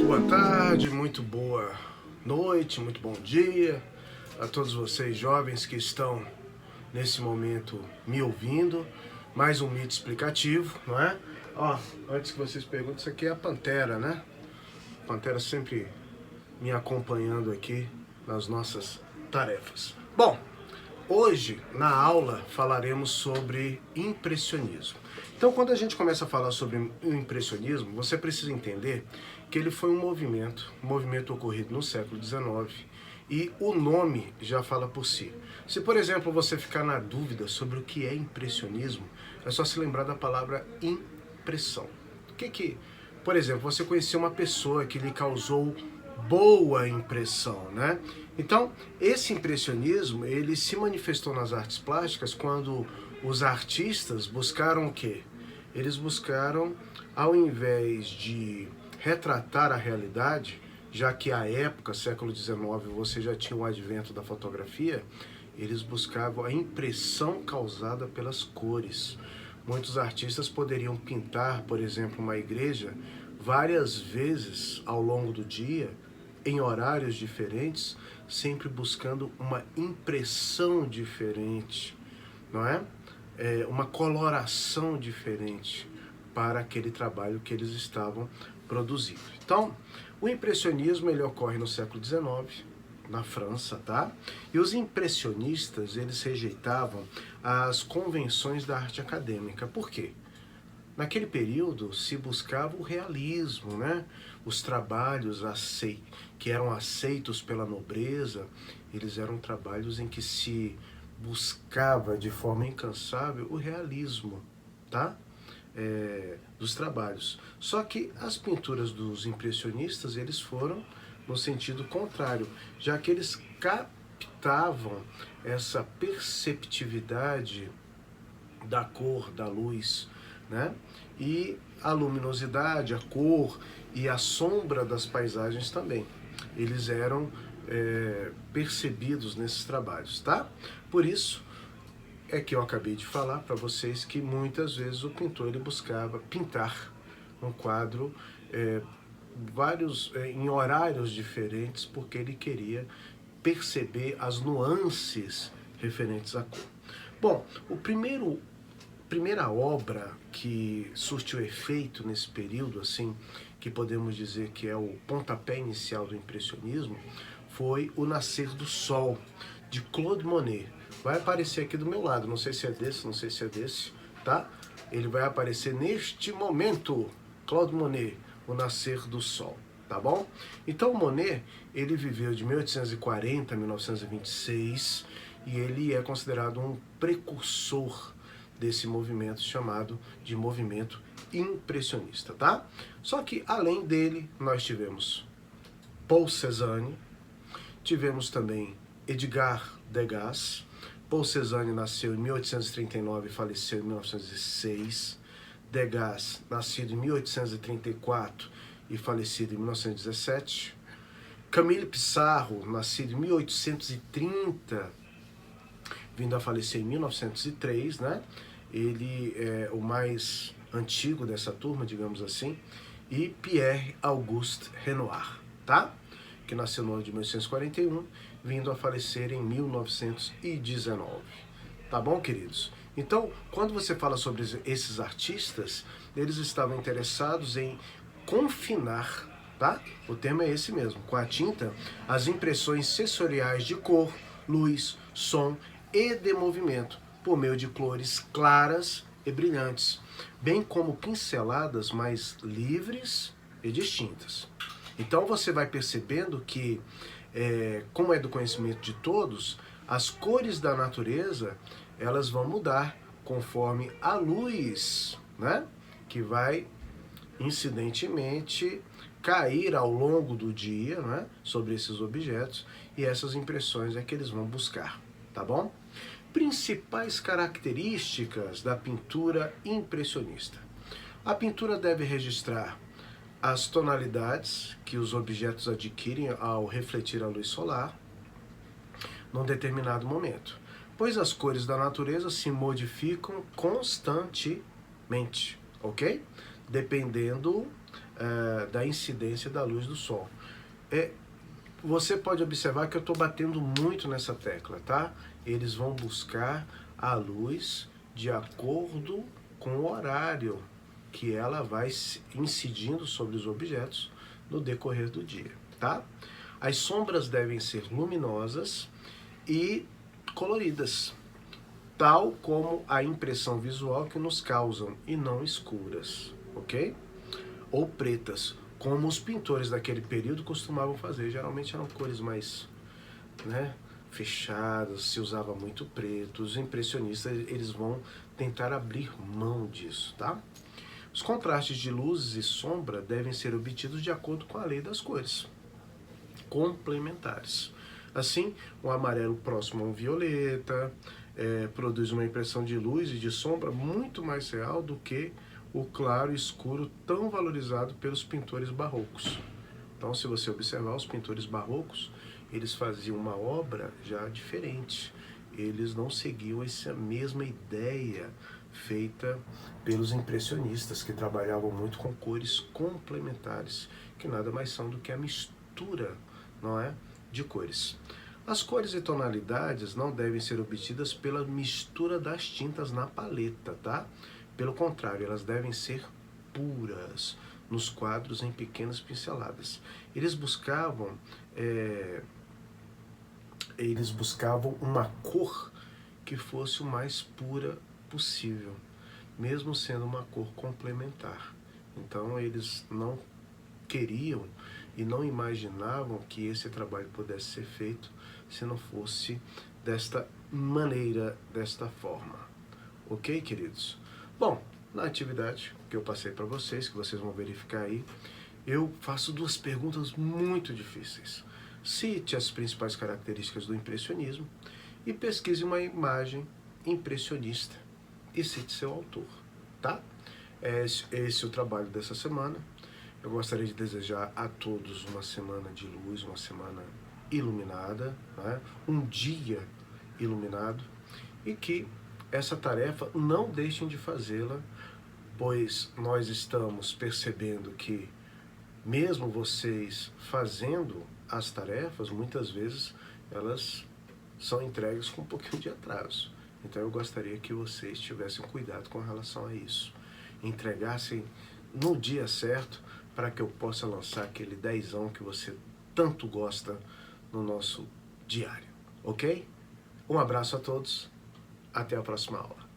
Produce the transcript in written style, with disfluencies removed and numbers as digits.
boa tarde, muito boa noite, muito bom dia a todos vocês jovens que estão nesse momento me ouvindo. Mais um mito explicativo, não é? Antes que vocês perguntem, isso aqui é a Pantera, né? A Pantera sempre me acompanhando aqui nas nossas tarefas. Bom, hoje na aula falaremos sobre impressionismo. Então, quando a gente começa a falar sobre o impressionismo, você precisa entender que ele foi um movimento ocorrido no século XIX, e o nome já fala por si. Se, por exemplo, você ficar na dúvida sobre o que é impressionismo, é só se lembrar da palavra impressão. Por exemplo, você conheceu uma pessoa que lhe causou boa impressão, né? Então, esse impressionismo, ele se manifestou nas artes plásticas quando os artistas buscaram o quê? Eles buscaram, ao invés de retratar a realidade, já que à época, século XIX, você já tinha o advento da fotografia, eles buscavam a impressão causada pelas cores. Muitos artistas poderiam pintar, por exemplo, uma igreja várias vezes ao longo do dia, em horários diferentes, sempre buscando uma impressão diferente, não é? Uma coloração diferente para aquele trabalho que eles estavam produzindo. Então, o impressionismo ele ocorre no século XIX, na França, tá? E os impressionistas, eles rejeitavam as convenções da arte acadêmica. Por quê? Naquele período se buscava o realismo, né? Os trabalhos que eram aceitos pela nobreza, eles eram trabalhos em que se buscava de forma incansável o realismo, tá? Dos trabalhos. Só que as pinturas dos impressionistas, eles foram no sentido contrário, já que eles captavam essa perceptividade da cor, da luz, né? E a luminosidade, a cor e a sombra das paisagens também. Eles eram percebidos nesses trabalhos, tá? Por isso é que eu acabei de falar para vocês que muitas vezes o pintor ele buscava pintar um quadro em horários diferentes, porque ele queria perceber as nuances referentes à cor. Bom, primeira obra que surtiu efeito nesse período, assim, que podemos dizer que é o pontapé inicial do impressionismo, foi O Nascer do Sol, de Claude Monet. Vai aparecer aqui do meu lado, não sei se é desse, tá? Ele vai aparecer neste momento, Claude Monet, O Nascer do Sol, tá bom? Então, Monet, ele viveu de 1840 a 1926, e ele é considerado um precursor desse movimento chamado de movimento impressionista, tá? Só que, além dele, nós tivemos Paul Cézanne, tivemos também Edgar Degas. Paul Cézanne nasceu em 1839 e faleceu em 1906. Degas, nascido em 1834 e falecido em 1917. Camille Pissarro, nascido em 1830, vindo a falecer em 1903, né? Ele é o mais antigo dessa turma, digamos assim. E Pierre Auguste Renoir, tá? Que nasceu no ano de 1841, vindo a falecer em 1919. Tá bom, queridos? Então, quando você fala sobre esses artistas, eles estavam interessados em confinar, tá? O tema é esse mesmo, com a tinta, as impressões sensoriais de cor, luz, som e de movimento, por meio de cores claras e brilhantes, bem como pinceladas mais livres e distintas. Então você vai percebendo que, como é do conhecimento de todos, as cores da natureza, elas vão mudar conforme a luz, né? Que vai, incidentemente, cair ao longo do dia, né? Sobre esses objetos, e essas impressões é que eles vão buscar, tá bom? Principais características da pintura impressionista. A pintura deve registrar as tonalidades que os objetos adquirem ao refletir a luz solar num determinado momento, pois as cores da natureza se modificam constantemente, ok? Dependendo da incidência da luz do sol. Você pode observar que eu estou batendo muito nessa tecla, tá? Eles vão buscar a luz de acordo com o horário que ela vai incidindo sobre os objetos no decorrer do dia, tá? As sombras devem ser luminosas e coloridas, tal como a impressão visual que nos causam, e não escuras, ok? Ou pretas, como os pintores daquele período costumavam fazer. Geralmente eram cores mais, né, fechadas, se usava muito preto. Os impressionistas, eles vão tentar abrir mão disso, tá? Os contrastes de luzes e sombra devem ser obtidos de acordo com a lei das cores complementares. Assim, o amarelo próximo a um violeta produz uma impressão de luz e de sombra muito mais real do que o claro e escuro tão valorizado pelos pintores barrocos. Então, se você observar, os pintores barrocos, eles faziam uma obra já diferente. Eles não seguiam essa mesma ideia feita pelos impressionistas, que trabalhavam muito com cores complementares, que nada mais são do que a mistura, não é, de cores. As cores e tonalidades não devem ser obtidas pela mistura das tintas na paleta, tá? Pelo contrário, elas devem ser puras nos quadros em pequenas pinceladas. Eles buscavam uma cor que fosse o mais pura possível, mesmo sendo uma cor complementar. Então eles não queriam e não imaginavam que esse trabalho pudesse ser feito se não fosse desta maneira, desta forma. Ok, queridos? Bom, na atividade que eu passei para vocês, que vocês vão verificar aí, eu faço duas perguntas muito difíceis. Cite as principais características do impressionismo e pesquise uma imagem impressionista e cite seu autor, tá? Esse é o trabalho dessa semana. Eu gostaria de desejar a todos uma semana de luz, uma semana iluminada, né? Um dia iluminado, e que essa tarefa não deixem de fazê-la, pois nós estamos percebendo que mesmo vocês fazendo as tarefas, muitas vezes elas são entregues com um pouquinho de atraso. Então eu gostaria que vocês tivessem cuidado com relação a isso. Entregassem no dia certo, para que eu possa lançar aquele 10ão que você tanto gosta no nosso diário, ok? Um abraço a todos, até a próxima aula.